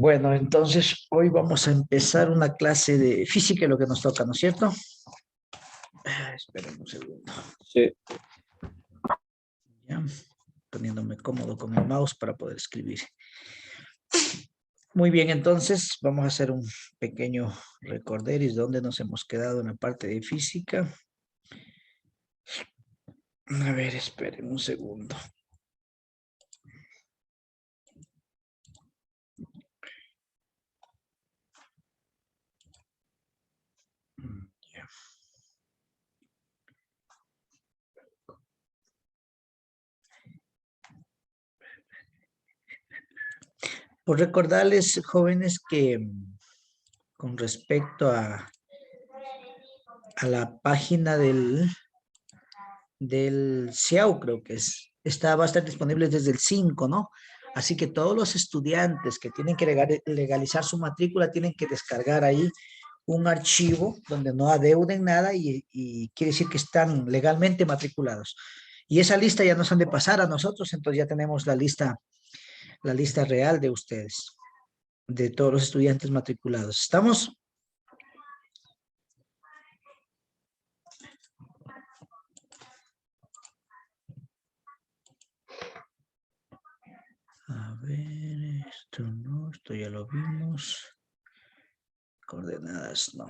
Bueno, entonces hoy vamos a empezar una clase de física, lo que nos toca, ¿no es cierto? Esperen un segundo. Sí. Ya, poniéndome cómodo con el mouse para poder escribir. Muy bien, entonces vamos a hacer un pequeño recorderis donde nos hemos quedado en la parte de física. A ver, esperen un segundo. Ya. Por recordarles, jóvenes, que con respecto a la página del CIAU, creo que va a estar disponible desde el 5, ¿no? Así que todos los estudiantes que tienen que legalizar su matrícula tienen que descargar ahí un archivo donde no adeuden nada y quiere decir que están legalmente matriculados. Y esa lista ya nos han de pasar a nosotros, entonces ya tenemos la lista real de ustedes, de todos los estudiantes matriculados. ¿Estamos? A ver, esto no, esto ya lo vimos. Coordenadas, no.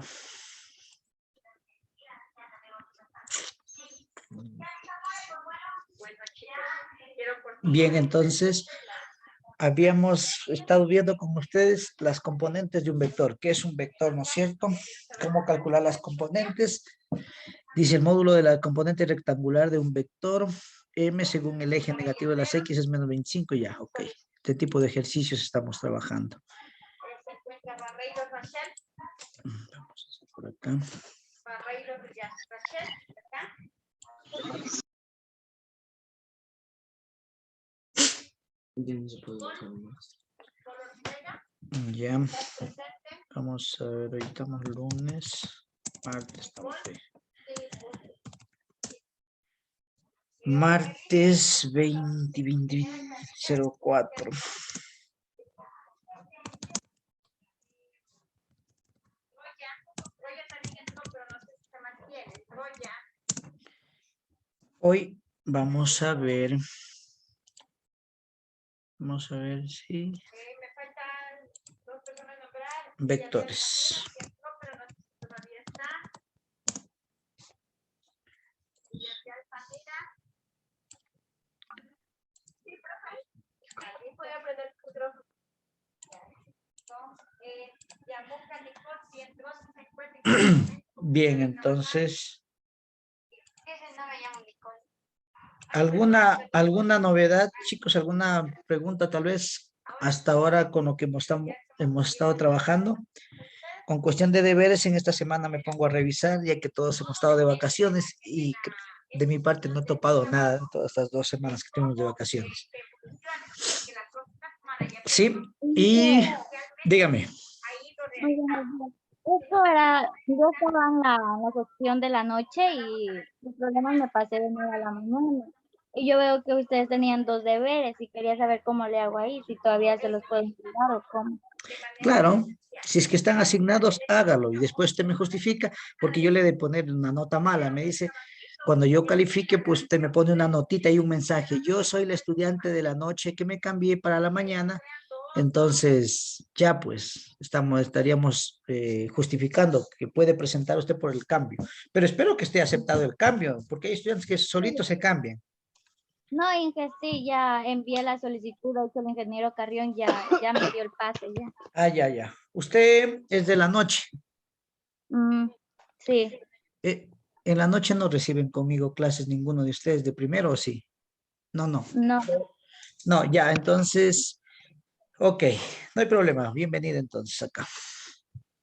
Bien, entonces habíamos estado viendo con ustedes las componentes de un vector. ¿Qué es un vector, no es cierto? ¿Cómo calcular las componentes? Dice el módulo de la componente rectangular de un vector, m según el eje negativo de las x es menos 25, ya, ok. Este tipo de ejercicios estamos trabajando. Vamos a hacer por acá. Ya, vamos a ver, hoy estamos lunes, martes estamos hoy. Martes 2004. Hoy vamos a ver si vectores. Bien, entonces, ¿alguna novedad, chicos? ¿Alguna pregunta tal vez hasta ahora con lo que hemos estado trabajando? Con cuestión de deberes, en esta semana me pongo a revisar, ya que todos hemos estado de vacaciones y de mi parte no he topado nada en todas estas 2 semanas que tenemos de vacaciones. Sí, y dígame. Esto era, yo estaba en la sección de la noche y los problemas me pasé de 9 a la mañana. Y yo veo que ustedes tenían 2 deberes y quería saber cómo le hago ahí, si todavía se los puedo entregar o cómo. Claro, si es que están asignados, hágalo y después usted me justifica, porque yo le he de poner una nota mala. Me dice, cuando yo califique, pues usted me pone una notita y un mensaje. Yo soy la estudiante de la noche que me cambié para la mañana. Entonces, ya pues, estaríamos justificando que puede presentar usted por el cambio. Pero espero que esté aceptado el cambio, porque hay estudiantes que solitos se cambian. No, Inge, sí, ya envié la solicitud, de hecho el ingeniero Carrión ya me dio el pase ya. Ah, ya. Usted es de la noche. Sí. En la noche no reciben conmigo clases ninguno de ustedes, de primero o sí. No. No. No, ya, entonces, ok, no hay problema. Bienvenida entonces acá.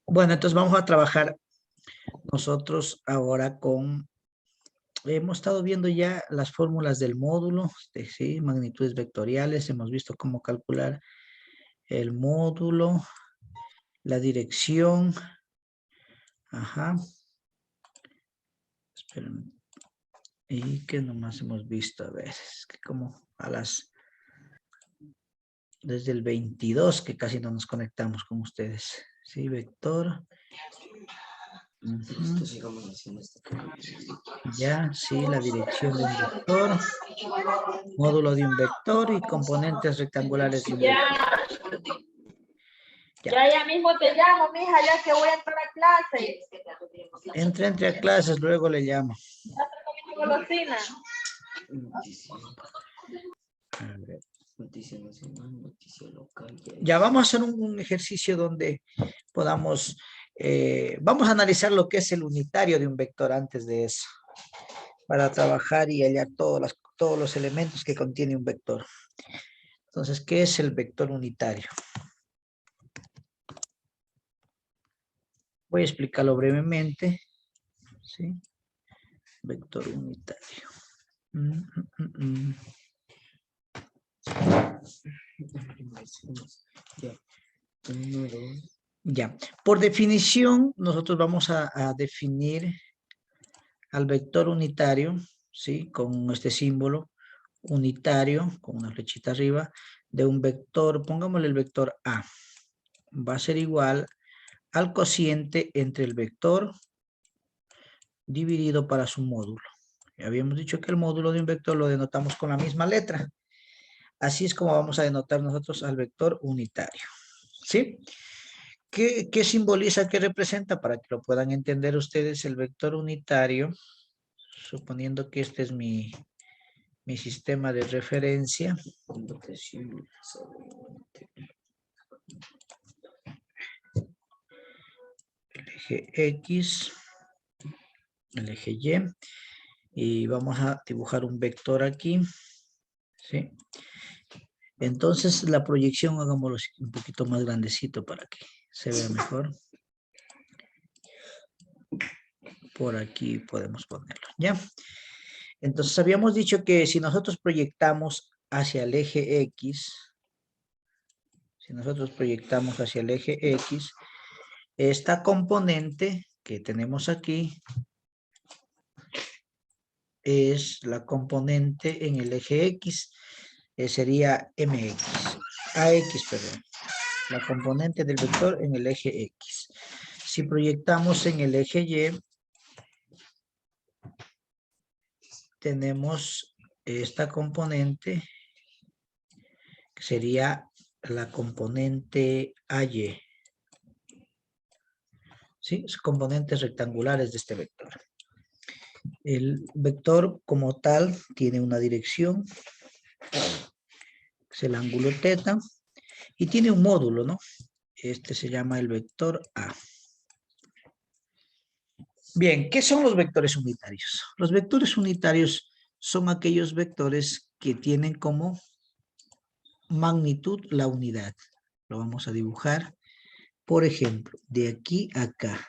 Bueno, entonces vamos a trabajar nosotros ahora hemos estado viendo ya las fórmulas del módulo, sí, magnitudes vectoriales, hemos visto cómo calcular el módulo, la dirección, ajá, espérenme, y que nomás hemos visto, a ver, es que como a las desde el 22 que casi no nos conectamos con ustedes. Sí, vector. Ya, sí, la dirección de un vector, módulo de un vector y componentes rectangulares de un vector. Ya mismo te llamo, mija, ya que voy a entrar a clase. Entre a clases, luego le llamo. Golosina. A ver. Ya vamos a hacer un ejercicio donde podamos, vamos a analizar lo que es el unitario de un vector antes de eso, para trabajar y hallar todos los elementos que contiene un vector. Entonces, ¿qué es el vector unitario? Voy a explicarlo brevemente. ¿Sí? Vector unitario. Ya, por definición, nosotros vamos a definir al vector unitario, ¿sí? Con este símbolo unitario, con una flechita arriba, de un vector, pongámosle el vector A. Va a ser igual al cociente entre el vector dividido para su módulo. Ya habíamos dicho que el módulo de un vector lo denotamos con la misma letra. Así es como vamos a denotar nosotros al vector unitario. ¿Sí? ¿Qué simboliza, qué representa? Para que lo puedan entender ustedes, el vector unitario, suponiendo que este es mi sistema de referencia. El eje X, el eje Y, y vamos a dibujar un vector aquí, ¿sí? Entonces la proyección hagámoslo un poquito más grandecito para que se vea mejor. Por aquí podemos ponerlo, ¿ya? Entonces habíamos dicho que si nosotros proyectamos hacia el eje X, esta componente que tenemos aquí es la componente en el eje X, sería MX, AX, perdón, la componente del vector en el eje X. Si proyectamos en el eje Y, tenemos esta componente, que sería la componente AY. ¿Sí? Son componentes rectangulares de este vector. El vector como tal tiene una dirección, es el ángulo θ, y tiene un módulo, ¿no? Este se llama el vector A. Bien, ¿qué son los vectores unitarios? Los vectores unitarios son aquellos vectores que tienen como magnitud la unidad. Lo vamos a dibujar. Por ejemplo, de aquí a acá.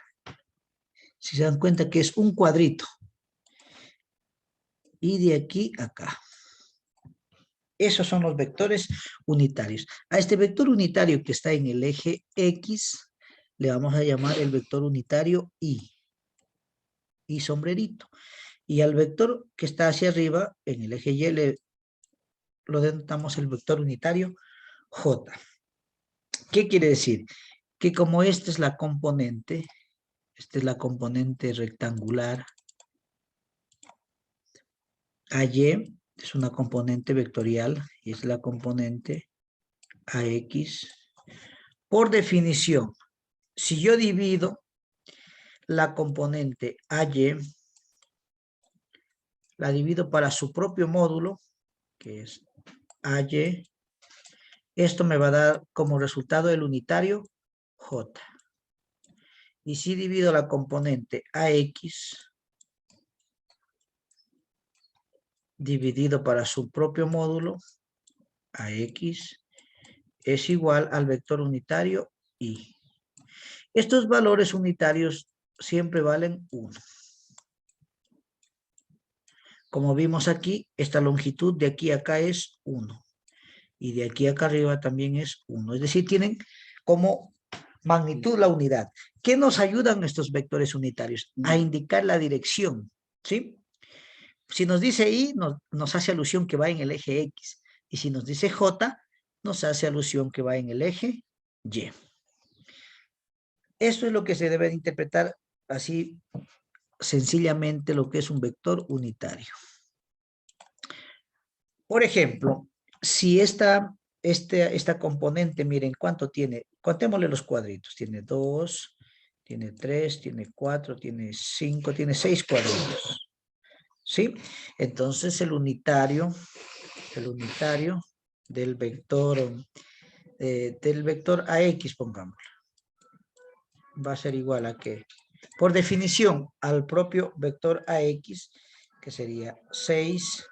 Si se dan cuenta que es un cuadrito. Y de aquí a acá. Esos son los vectores unitarios. A este vector unitario que está en el eje X, le vamos a llamar el vector unitario Y. Y sombrerito. Y al vector que está hacia arriba, en el eje Y, lo denotamos el vector unitario J. ¿Qué quiere decir? Que como esta es la componente rectangular, AY es una componente vectorial y es la componente AX. Por definición, si yo divido la componente AY, la divido para su propio módulo, que es AY, esto me va a dar como resultado el unitario J. Y si divido la componente AX, dividido para su propio módulo, AX, es igual al vector unitario Y. Estos valores unitarios siempre valen 1. Como vimos aquí, esta longitud de aquí a acá es 1. Y de aquí acá arriba también es 1. Es decir, tienen como magnitud la unidad. ¿Qué nos ayudan estos vectores unitarios? A indicar la dirección, ¿sí? Si nos dice Y, nos hace alusión que va en el eje X. Y si nos dice J, nos hace alusión que va en el eje Y. Esto es lo que se debe de interpretar así sencillamente lo que es un vector unitario. Por ejemplo, si esta componente, miren, ¿cuánto tiene? Contémosle los cuadritos. Tiene 2, tiene 3, tiene 4, tiene 5, tiene 6 cuadritos. ¿Sí? Entonces el unitario del vector AX, pongámoslo, va a ser igual a que, por definición, al propio vector AX, que sería 6,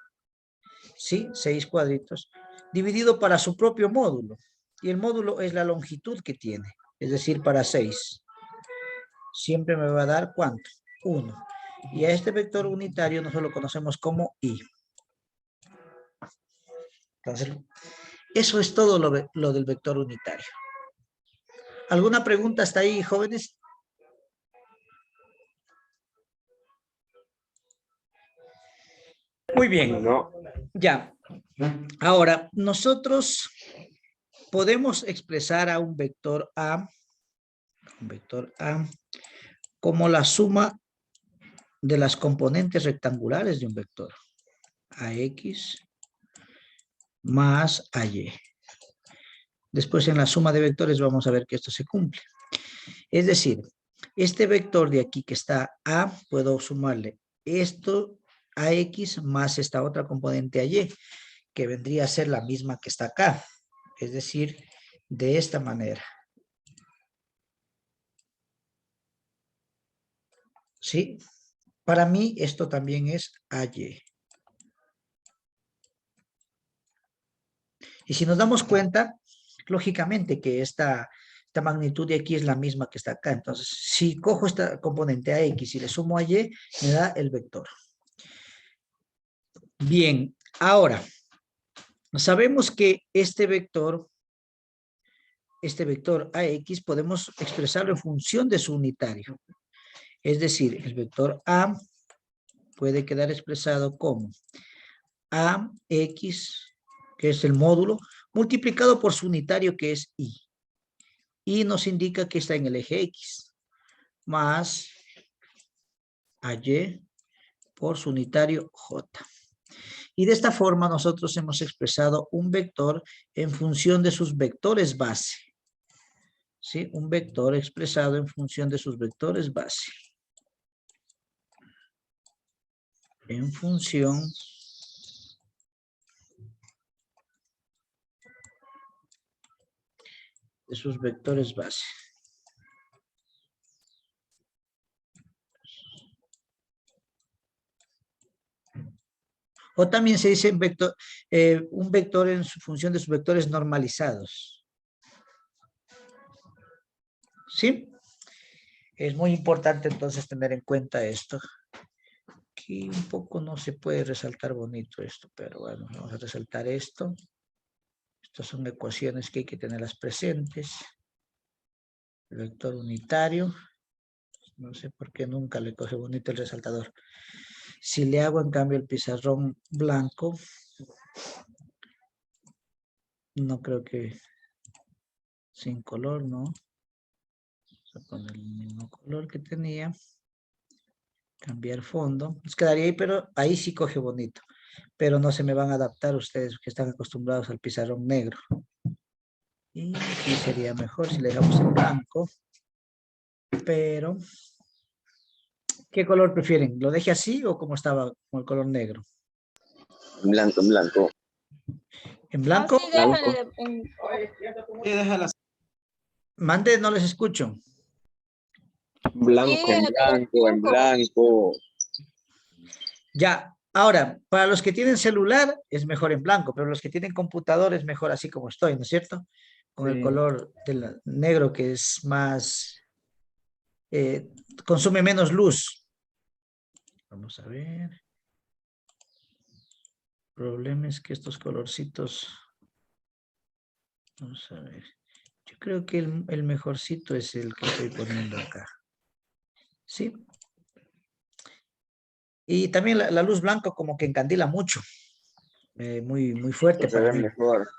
¿sí? 6 cuadritos, dividido para su propio módulo. Y el módulo es la longitud que tiene, es decir, para 6. Siempre me va a dar, ¿cuánto? 1. Y a este vector unitario nosotros lo conocemos como I. Entonces, eso es todo lo del vector unitario. ¿Alguna pregunta hasta ahí, jóvenes? Muy bien. No. Ya. Ahora, nosotros podemos expresar a un vector A como la suma de las componentes rectangulares de un vector. AX más AY. Después en la suma de vectores vamos a ver que esto se cumple. Es decir, este vector de aquí que está A, puedo sumarle esto AX más esta otra componente AY, que vendría a ser la misma que está acá. Es decir, de esta manera. ¿Sí? Para mí esto también es AY. Y si nos damos cuenta, lógicamente que esta magnitud de aquí es la misma que está acá. Entonces, si cojo esta componente AX y le sumo a Y, me da el vector. Bien, ahora, sabemos que este vector AX podemos expresarlo en función de su unitario. Es decir, el vector A puede quedar expresado como AX, que es el módulo, multiplicado por su unitario que es Y. Y nos indica que está en el eje X, más AY por su unitario J. Y de esta forma nosotros hemos expresado un vector en función de sus vectores base. ¿Sí? Un vector expresado en función de sus vectores base. En función de sus vectores base. O también se dice un vector en su función de sus vectores normalizados. ¿Sí? Es muy importante entonces tener en cuenta esto. Aquí un poco no se puede resaltar bonito esto, pero bueno, vamos a resaltar esto. Estas son ecuaciones que hay que tenerlas presentes. El vector unitario. No sé por qué nunca le coge bonito el resaltador. Si le hago en cambio el pizarrón blanco, no creo que sin color, ¿no? Vamos a poner el mismo color que tenía. Cambiar fondo. Nos quedaría ahí, pero ahí sí coge bonito. Pero no se me van a adaptar ustedes que están acostumbrados al pizarrón negro. Y aquí sería mejor si le dejamos en blanco. Pero, ¿qué color prefieren? ¿Lo deje así o como estaba con el color negro? En blanco, en blanco. ¿En blanco? Sí, déjale. Sí, déjala. Mande, no les escucho. Blanco, en blanco, en blanco. Ya, ahora, para los que tienen celular es mejor en blanco, pero los que tienen computador es mejor así como estoy, ¿no es cierto? Con el color del negro que es más, consume menos luz. Vamos a ver. El problema es que estos colorcitos, vamos a ver. Yo creo que el mejorcito es el que estoy poniendo acá. ¿Sí? Y también la luz blanca como que encandila mucho. Muy fuerte Se para ve mí. mejor.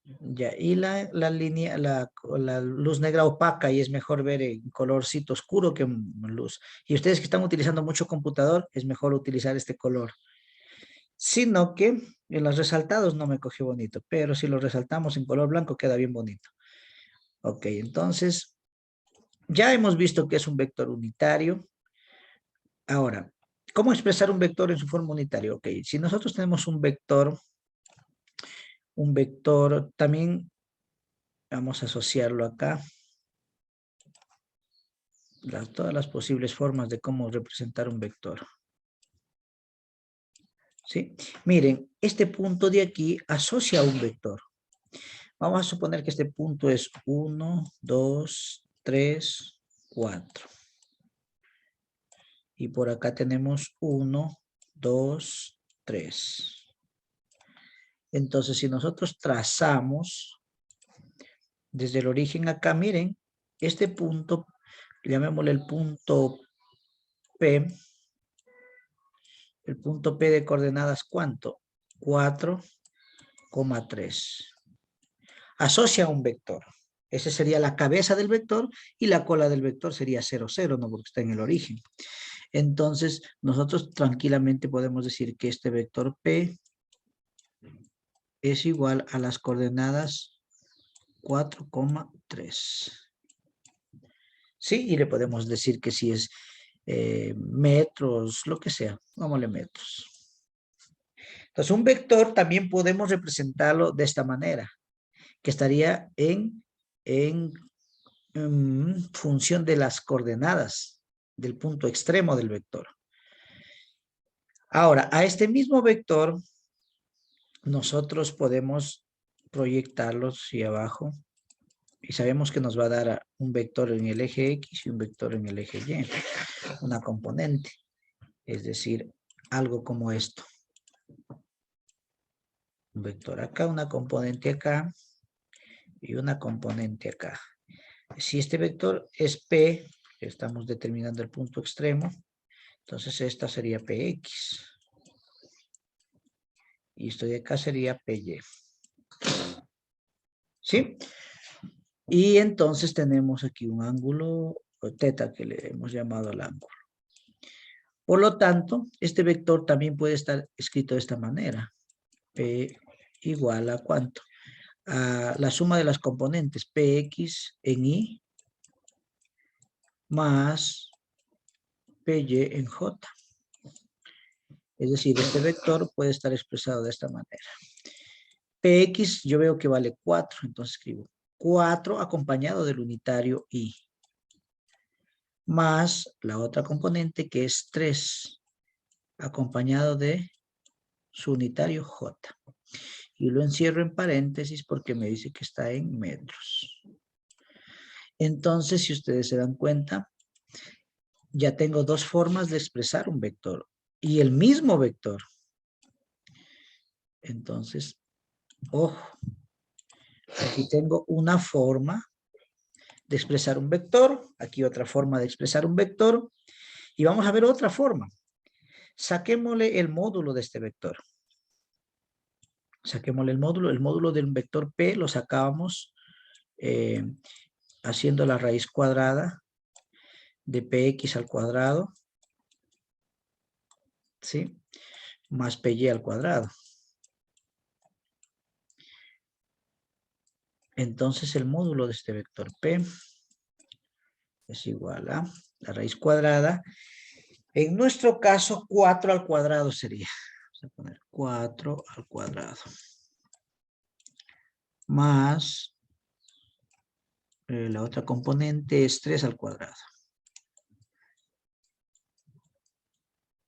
Ya, y la línea, la luz negra opaca, y es mejor ver en colorcito oscuro que en luz. Y ustedes que están utilizando mucho computador, es mejor utilizar este color. Sino que en los resaltados no me cogió bonito, pero si lo resaltamos en color blanco queda bien bonito. Ok, entonces ya hemos visto que es un vector unitario. Ahora, ¿cómo expresar un vector en su forma unitaria? Ok, si nosotros tenemos un vector también vamos a asociarlo acá. Todas las posibles formas de cómo representar un vector. ¿Sí? Miren, este punto de aquí asocia a un vector. Vamos a suponer que este punto es 1, 2, 3, 4. Y por acá tenemos 1, 2, 3. Entonces, si nosotros trazamos desde el origen acá, miren, este punto, llamémosle el punto P. El punto P de coordenadas, ¿cuánto? 4,3. Asocia un vector. Ese sería la cabeza del vector y la cola del vector sería 0, 0, ¿no? Porque está en el origen. Entonces, nosotros tranquilamente podemos decir que este vector P es igual a las coordenadas 4,3. Sí, y le podemos decir que si es metros, lo que sea, vámonos metros. Entonces, un vector también podemos representarlo de esta manera, que estaría en función de las coordenadas del punto extremo del vector. Ahora, a este mismo vector, nosotros podemos proyectarlo hacia abajo y sabemos que nos va a dar un vector en el eje X y un vector en el eje Y, una componente, es decir, algo como esto. Un vector acá, una componente acá y una componente acá. Si este vector es P, estamos determinando el punto extremo, entonces esta sería PX. Y esto de acá sería PY. ¿Sí? Y entonces tenemos aquí un ángulo teta que le hemos llamado al ángulo. Por lo tanto, este vector también puede estar escrito de esta manera. P igual a ¿cuánto? A la suma de las componentes PX en Y más PY en J. Es decir, este vector puede estar expresado de esta manera. PX yo veo que vale 4, entonces escribo 4 acompañado del unitario Y. Más la otra componente que es 3 acompañado de su unitario J. Y lo encierro en paréntesis porque me dice que está en metros. Entonces, si ustedes se dan cuenta, ya tengo dos formas de expresar un vector. Y el mismo vector. Entonces, ojo. Aquí tengo una forma de expresar un vector. Aquí otra forma de expresar un vector. Y vamos a ver otra forma. Saquémosle el módulo de este vector. Saquémosle el módulo. El módulo del vector P lo sacábamos haciendo la raíz cuadrada de px al cuadrado, ¿sí? Más py al cuadrado. Entonces el módulo de este vector P es igual a la raíz cuadrada. En nuestro caso, 4 al cuadrado sería. Vamos a poner 4 al cuadrado. Más la otra componente es 3 al cuadrado.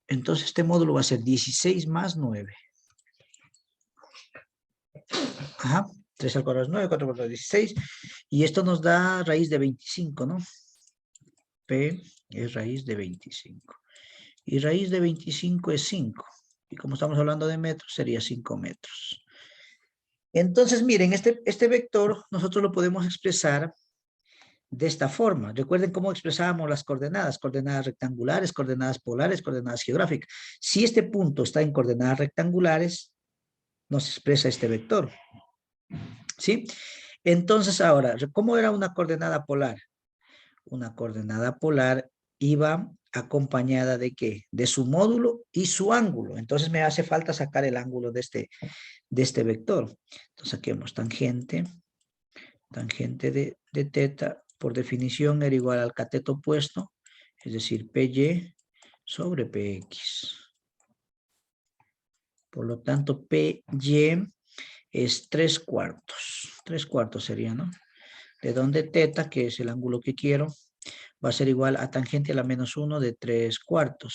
Entonces este módulo va a ser 16 más 9. Ajá, 3 al cuadrado es 9, 4 al cuadrado es 16. Y esto nos da raíz de 25, ¿no? P es raíz de 25. Y raíz de 25 es 5. Y como estamos hablando de metros, sería 5 metros. Entonces, miren, este vector nosotros lo podemos expresar de esta forma. Recuerden cómo expresábamos las coordenadas. Coordenadas rectangulares, coordenadas polares, coordenadas geográficas. Si este punto está en coordenadas rectangulares, nos expresa este vector. ¿Sí? Entonces ahora, ¿cómo era una coordenada polar? Una coordenada polar iba acompañada de ¿qué? De su módulo y su ángulo. Entonces me hace falta sacar el ángulo de este vector. Entonces saquemos tangente de teta, por definición era igual al cateto opuesto, es decir, PY sobre PX. Por lo tanto, PY es 3/4. 3/4 sería, ¿no? De donde teta, que es el ángulo que quiero, va a ser igual a tangente a la -1 de 3/4.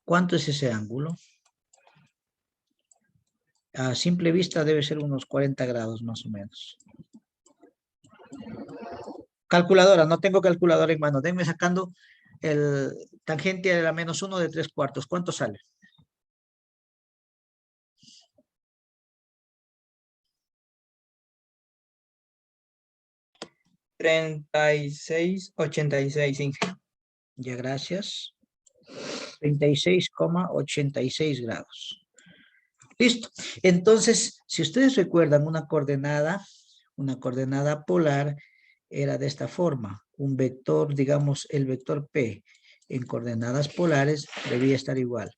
¿Cuánto es ese ángulo? A simple vista debe ser unos 40 grados más o menos. Calculadora, no tengo calculadora en mano. Denme sacando el tangente a la -1 de 3/4. ¿Cuánto sale? 36,86, Inge. Ya, gracias. 36,86 grados. Listo. Entonces, si ustedes recuerdan una coordenada polar era de esta forma. Un vector, digamos, el vector P en coordenadas polares debía estar igual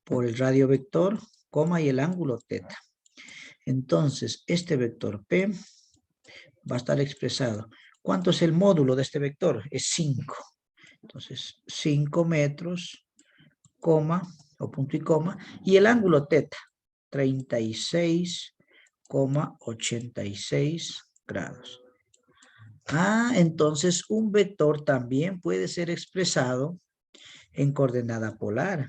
por el radio vector, coma y el ángulo teta. Entonces, este vector P va a estar expresado. ¿Cuánto es el módulo de este vector? Es 5. Entonces, 5 metros, coma, o punto y coma, y el ángulo teta, 36,86 grados. Entonces un vector también puede ser expresado en coordenada polar.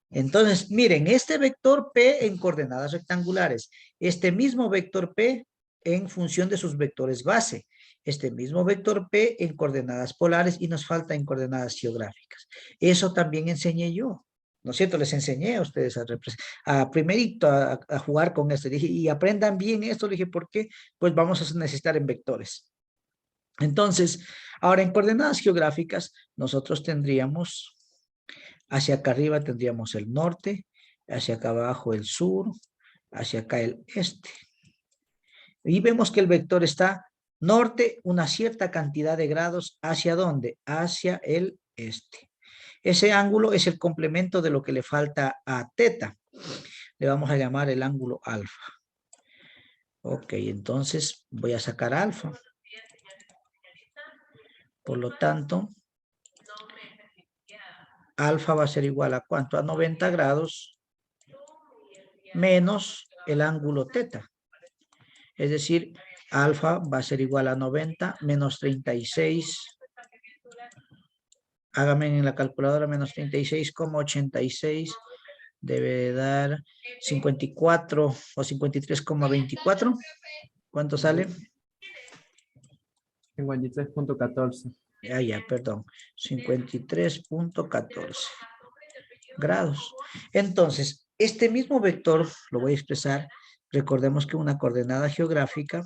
Entonces, miren, este vector P en coordenadas rectangulares, este mismo vector P en función de sus vectores base, este mismo vector P en coordenadas polares y nos falta en coordenadas geográficas. Eso también enseñé yo, ¿no es cierto? Les enseñé a ustedes primerito a jugar con esto. Dije, y aprendan bien esto. Le dije, ¿por qué? Pues vamos a necesitar en vectores. Entonces, ahora en coordenadas geográficas, nosotros tendríamos, hacia acá arriba tendríamos el norte, hacia acá abajo el sur, hacia acá el este. Y vemos que el vector está norte, una cierta cantidad de grados, ¿hacia dónde? Hacia el este. Ese ángulo es el complemento de lo que le falta a teta. Le vamos a llamar el ángulo alfa. Ok, entonces voy a sacar alfa. Por lo tanto, alfa va a ser igual a ¿cuánto? A 90 grados menos el ángulo teta. Es decir, alfa va a ser igual a 90 menos 36. Hágame en la calculadora menos 36,86. Debe dar 54 o 53,24. ¿Cuánto sale? 53,14. Ya, perdón. 53,14 grados. Entonces, este mismo vector lo voy a expresar. Recordemos que una coordenada geográfica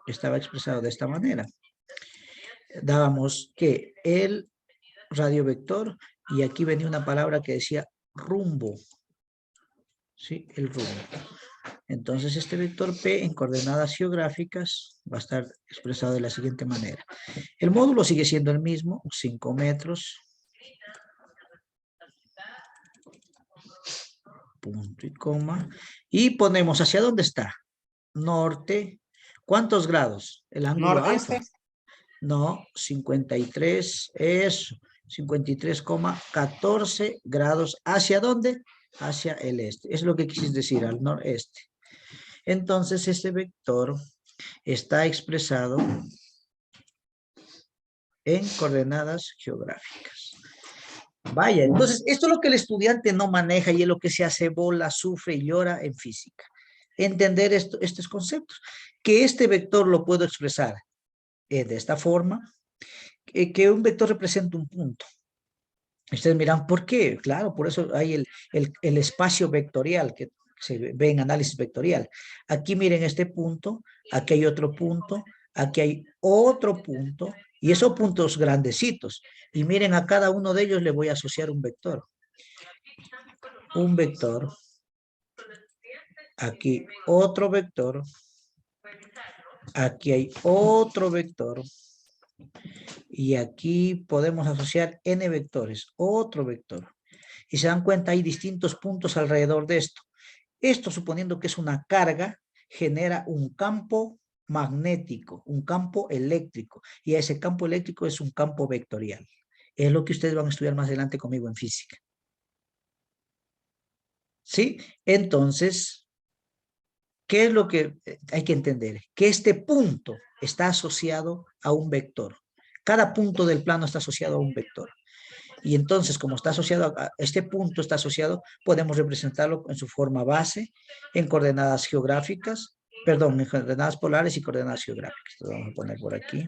estaba expresado de esta manera. Dábamos que el radiovector, y aquí venía una palabra que decía rumbo. ¿Sí? El rumbo. Entonces, este vector P en coordenadas geográficas va a estar expresado de la siguiente manera. El módulo sigue siendo el mismo, 5 metros. Punto y coma. Y ponemos, ¿hacia dónde está? Norte. ¿Cuántos grados? El ángulo alfa. No, 53, eso. 53,14 grados. ¿Hacia dónde? Hacia el este. Es lo que quisiste decir, al noreste. Entonces, este vector está expresado en coordenadas geográficas. Vaya, entonces, esto es lo que el estudiante no maneja y es lo que se hace bola, sufre y llora en física. Entender estos conceptos. Que este vector lo puedo expresar de esta forma, que un vector representa un punto. Ustedes miran, ¿por qué? Claro, por eso hay el espacio vectorial que se ve en análisis vectorial. Aquí miren este punto, aquí hay otro punto, aquí hay otro punto, y esos puntos grandecitos. Y miren, a cada uno de ellos le voy a asociar un vector. Un vector Aquí otro vector. Aquí hay otro vector. Y aquí podemos asociar n vectores, otro vector. Y se dan cuenta, hay distintos puntos alrededor de esto. Esto, suponiendo que es una carga, genera un campo magnético, un campo eléctrico. Y ese campo eléctrico es un campo vectorial. Es lo que ustedes van a estudiar más adelante conmigo en física. ¿Sí? Entonces, ¿qué es lo que hay que entender? Que este punto está asociado a un vector. Cada punto del plano está asociado a un vector. Y entonces, como está asociado a este punto, está asociado, podemos representarlo en su forma base, en coordenadas geográficas, perdón, en coordenadas polares y coordenadas geográficas. Lo vamos a poner por aquí.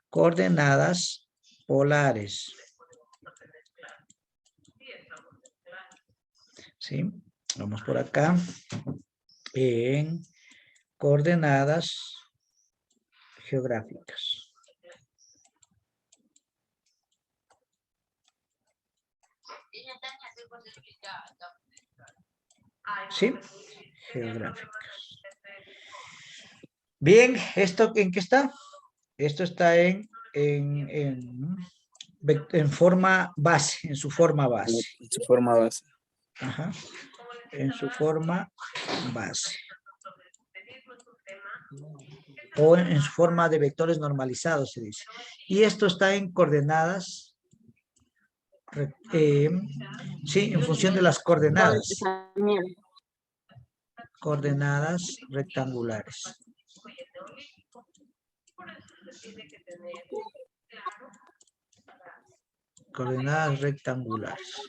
Coordenadas polares. ¿Sí? Vamos por acá. En coordenadas geográficas. ¿Sí? Geográficas. Bien, ¿esto en qué está? Esto está en forma base, en su forma base. En su forma base. Ajá. En su forma base. O en su forma de vectores normalizados, se dice. Y esto está en coordenadas, sí, en función de las coordenadas. Coordenadas rectangulares. Coordenadas rectangulares.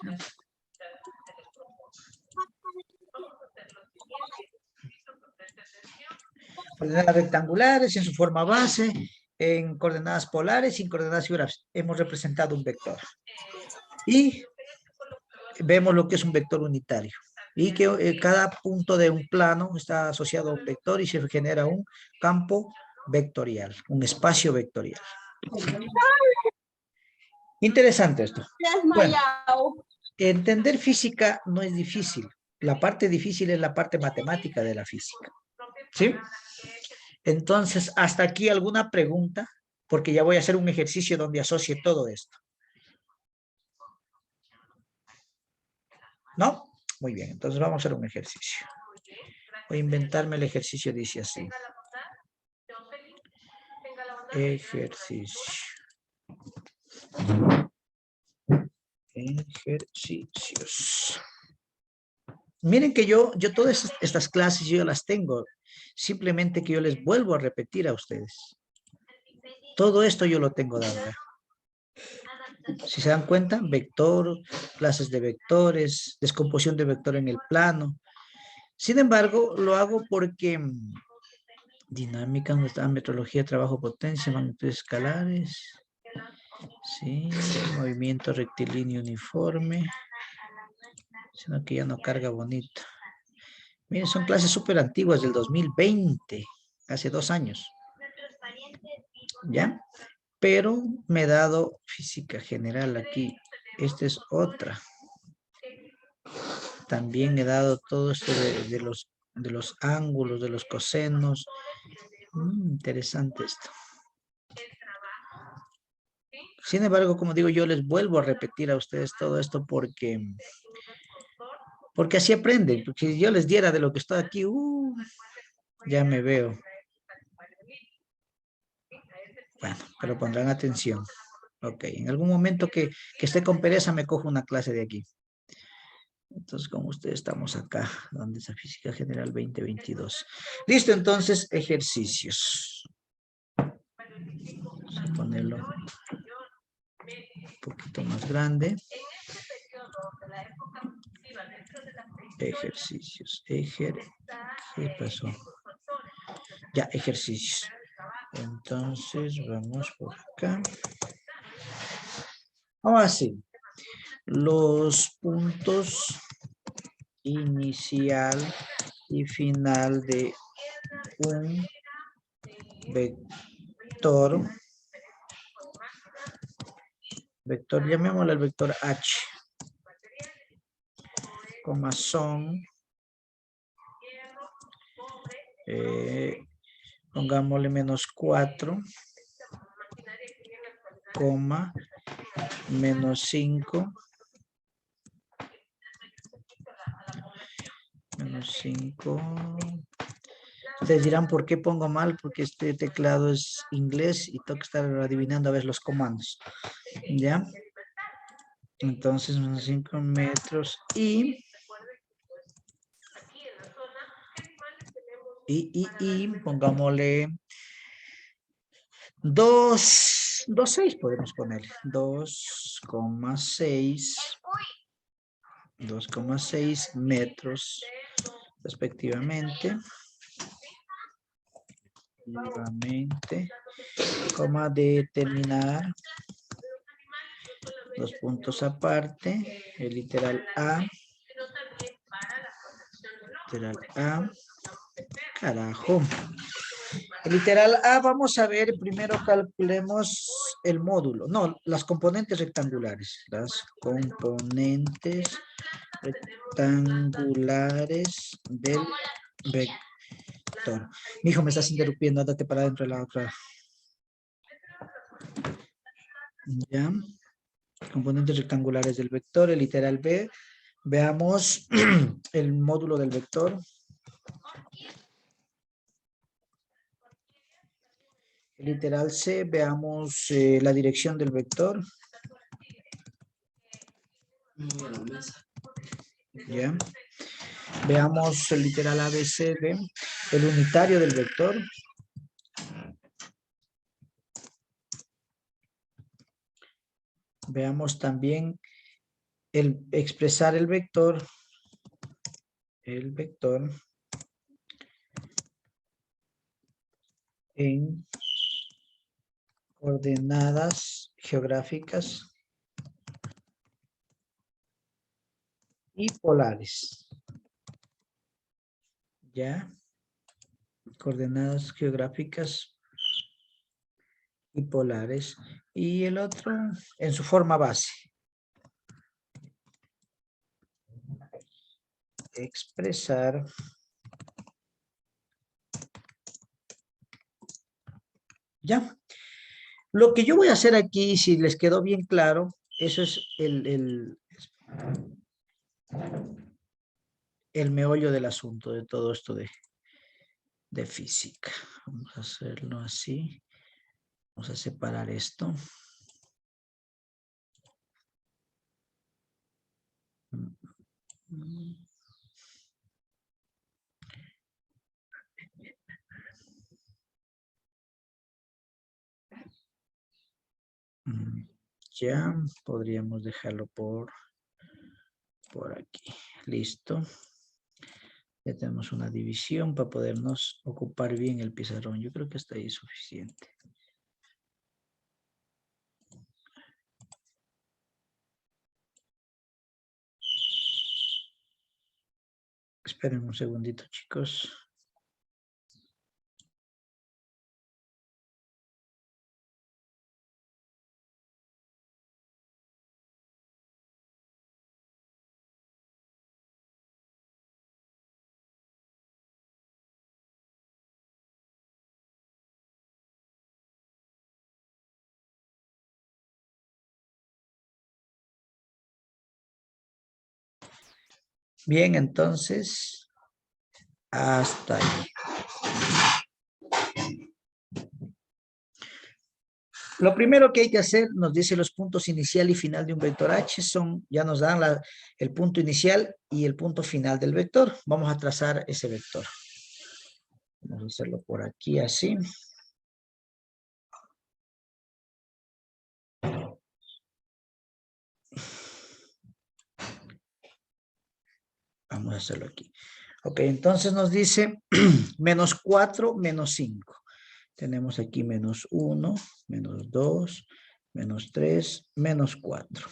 Coordenadas rectangulares en su forma base, en coordenadas polares y en coordenadas geográficas. Hemos representado un vector. Y vemos lo que es un vector unitario. Y que cada punto de un plano está asociado a un vector y se genera un campo vectorial, un espacio vectorial. Interesante esto. Bueno, entender física no es difícil. La parte difícil es la parte matemática de la física. ¿Sí? Entonces, hasta aquí alguna pregunta, porque ya voy a hacer un ejercicio donde asocie todo esto. ¿No? Muy bien, entonces vamos a hacer un ejercicio. Voy a inventarme el ejercicio, dice así. Ejercicio. Ejercicios. Miren que yo todas estas clases yo las tengo. Simplemente que yo les vuelvo a repetir a ustedes. Todo esto yo lo tengo dado. Si se dan cuenta, vector, clases de vectores, descomposición de vector en el plano. Sin embargo, lo hago porque dinámica, donde está metrología, trabajo, potencia, magnitudes escalares. Sí, movimiento rectilíneo uniforme. Sino que ya no carga bonito. Miren, son clases súper antiguas del 2020, hace 2 años. ¿Ya? Pero me he dado física general aquí. Esta es otra. También he dado todo esto de los ángulos, de los cosenos. Interesante esto. Sin embargo, como digo, yo les vuelvo a repetir a ustedes todo esto porque así aprenden. Porque si yo les diera de lo que estoy aquí, ya me veo. Bueno, pero pondrán atención. Ok, en algún momento que esté con pereza me cojo una clase de aquí. Entonces, como ustedes estamos acá, donde es la física general 2022. Listo, entonces, ejercicios. Vamos a ponerlo un poquito más grande. Ejercicios. ¿Qué pasó? Ya, ejercicios. Entonces, vamos por acá. Ahora sí. Los puntos inicial y final de un vector. Vector, llamémosle el vector H. Son Pongámosle menos 4, coma, menos 5, menos 5. Ustedes dirán, ¿por qué pongo mal? Porque este teclado es inglés y tengo que estar adivinando a ver los comandos. ¿Ya? Entonces, menos 5 metros y pongámosle 2,6 podemos ponerle. 2,6 metros respectivamente. Nuevamente, coma determinar, dos puntos aparte, el literal A, carajo. El literal A, vamos a ver, primero calculemos el módulo, no, las componentes rectangulares, del vector. Mi hijo me estás interrumpiendo, ándate para adentro de la otra. Ya, componentes rectangulares del vector, el literal B, veamos el módulo del vector. El literal C, veamos la dirección del vector. Ya. Veamos el literal ABCD, el unitario del vector. Veamos también el expresar el vector. En coordenadas geográficas y polares. ¿Ya? Coordenadas geográficas y polares. Y el otro en su forma base. Expresar ya. Lo que yo voy a hacer aquí, si les quedó bien claro, eso es el meollo del asunto de todo esto de física. Vamos a hacerlo así. Vamos a separar esto. Ya podríamos dejarlo por aquí. Listo. Ya tenemos una división para podernos ocupar bien el pizarrón. Yo creo que hasta ahí es suficiente. Esperen un segundito, chicos. Bien, entonces, hasta ahí. Lo primero que hay que hacer, nos dice los puntos inicial y final de un vector H, ya nos dan el punto inicial y el punto final del vector. Vamos a trazar ese vector. Vamos a hacerlo por aquí, así. Vamos a hacerlo aquí. Ok, entonces nos dice menos 4, menos 5. Tenemos aquí menos 1, menos 2, menos 3, menos 4.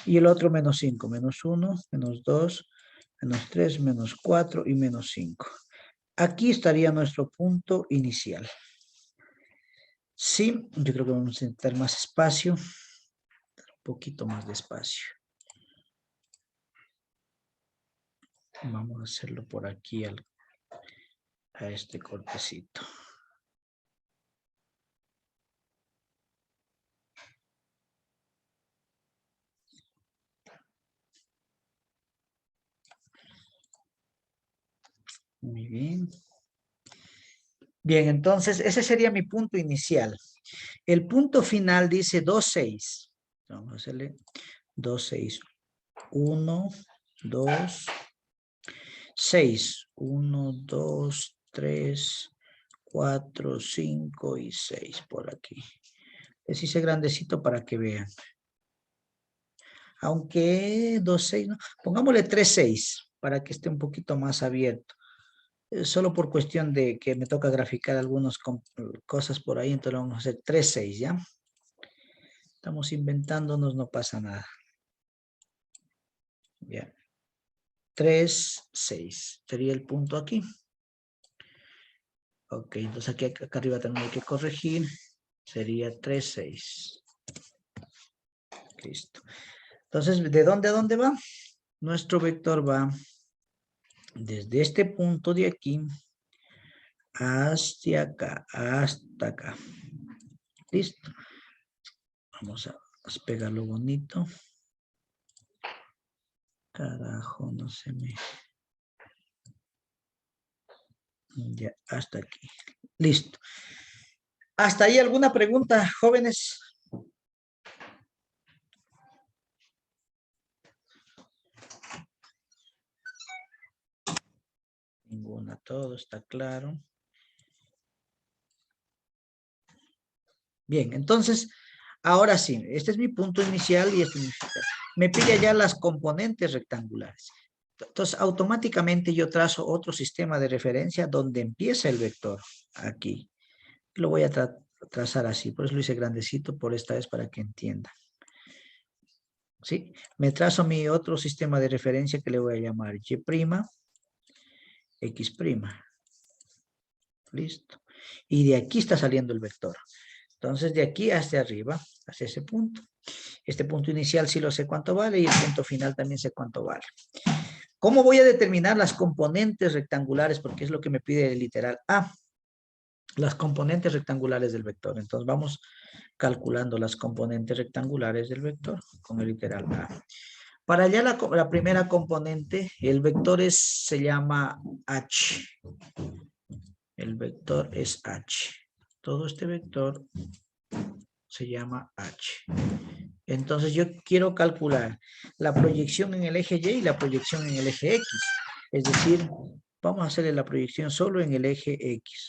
Y el otro menos 5, menos 1, menos 2, menos 3, menos 4 y menos 5. Aquí estaría nuestro punto inicial. Sí, yo creo que vamos a necesitar más espacio. Un poquito más de espacio. Vamos a hacerlo por aquí a este cortecito. Muy bien. Bien, entonces ese sería mi punto inicial. El punto final dice 2, 6. Vamos a hacerle 2, 6. 1, 2, 6. 1, 2, 3, 4, 5 y 6 por aquí. Les hice grandecito para que vean. Aunque 2, 6, no. Pongámosle 3, 6 para que esté un poquito más abierto. Solo por cuestión de que me toca graficar algunas cosas por ahí, entonces vamos a hacer 3, 6, ¿ya? Estamos inventándonos, no pasa nada. Ya. 3, 6. Sería el punto aquí. Ok, entonces acá arriba también hay que corregir. Sería 3, 6. Listo. Entonces, ¿de dónde a dónde va? Nuestro vector va desde este punto de aquí hasta acá, hasta acá. Listo. Vamos a pegarlo bonito. Carajo, no se me... Ya, hasta aquí. Listo. ¿Hasta ahí alguna pregunta, jóvenes? Ninguna, todo está claro. Bien, entonces, ahora sí, este es mi punto inicial y este es mi final. Me pide ya las componentes rectangulares. Entonces, automáticamente yo trazo otro sistema de referencia donde empieza el vector, aquí. Lo voy a trazar así, por eso lo hice grandecito por esta vez para que entiendan. ¿Sí? Me trazo mi otro sistema de referencia que le voy a llamar Y', X'. Listo. Y de aquí está saliendo el vector. Entonces, de aquí hacia arriba, hacia ese punto. Este punto inicial sí lo sé cuánto vale y el punto final también sé cuánto vale. ¿Cómo voy a determinar las componentes rectangulares? Porque es lo que me pide el literal A. Las componentes rectangulares del vector. Entonces, vamos calculando las componentes rectangulares del vector con el literal A. Para allá la primera componente, el vector se llama H. El vector es H. Todo este vector se llama H. Entonces yo quiero calcular la proyección en el eje Y y la proyección en el eje X. Es decir, vamos a hacerle la proyección solo en el eje X.